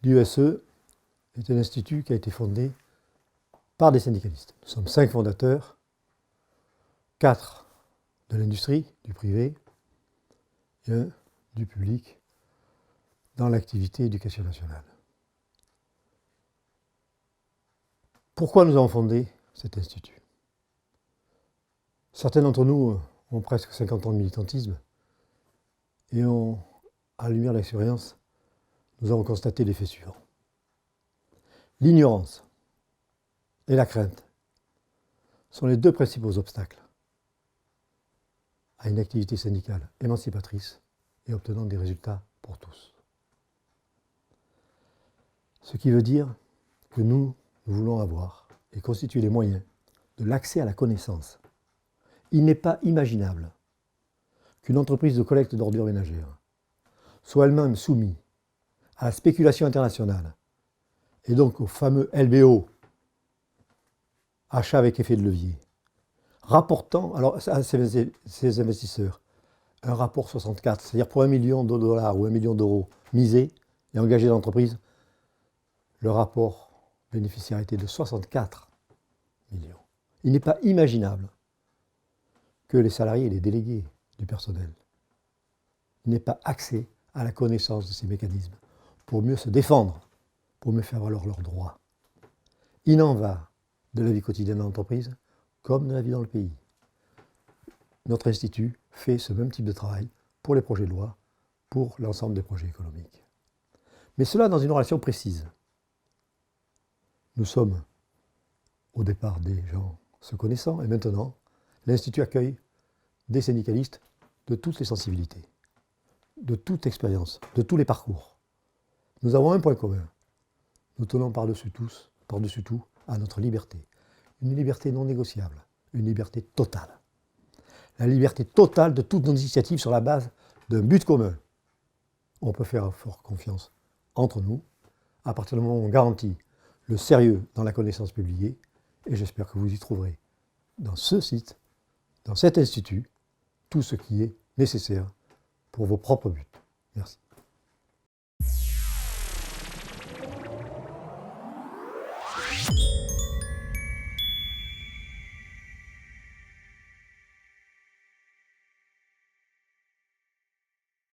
L'USE est un institut qui a été fondé par des syndicalistes. Nous sommes 5 fondateurs, 4 de l'industrie, du privé, et 1 du public dans l'activité éducation nationale. Pourquoi nous avons fondé cet institut? Certains d'entre nous ont presque 50 ans de militantisme et à la lumière de l'expérience, nous avons constaté les faits suivants. L'ignorance et la crainte sont les 2 principaux obstacles à une activité syndicale émancipatrice et obtenant des résultats pour tous. Ce qui veut dire que nous voulons avoir et constituer les moyens de l'accès à la connaissance. Il n'est pas imaginable qu'une entreprise de collecte d'ordures ménagères soit elle-même soumise à la spéculation internationale et donc au fameux LBO, achat avec effet de levier, rapportant alors à ces investisseurs un rapport 64, c'est-à-dire pour $1 million ou $1 million misés et engagés dans l'entreprise, le rapport bénéficiaire était de 64 millions. Il n'est pas imaginable que les salariés et les délégués du personnel n'aient pas accès à la connaissance de ces mécanismes pour mieux se défendre, pour mieux faire valoir leurs droits. Il en va de la vie quotidienne de l'entreprise comme de la vie dans le pays. Notre institut fait ce même type de travail pour les projets de loi, pour l'ensemble des projets économiques. Mais cela dans une relation précise. Nous sommes au départ des gens se connaissant et maintenant, l'Institut accueille des syndicalistes de toutes les sensibilités, de toute expérience, de tous les parcours. Nous avons un point commun. Nous tenons par-dessus tout, à notre liberté. Une liberté non négociable, une liberté totale. La liberté totale de toutes nos initiatives sur la base d'un but commun. On peut faire fort confiance entre nous, à partir du moment où on garantit le sérieux dans la connaissance publiée, et j'espère que vous y trouverez dans ce site, dans cet institut, tout ce qui est nécessaire pour vos propres buts. Merci.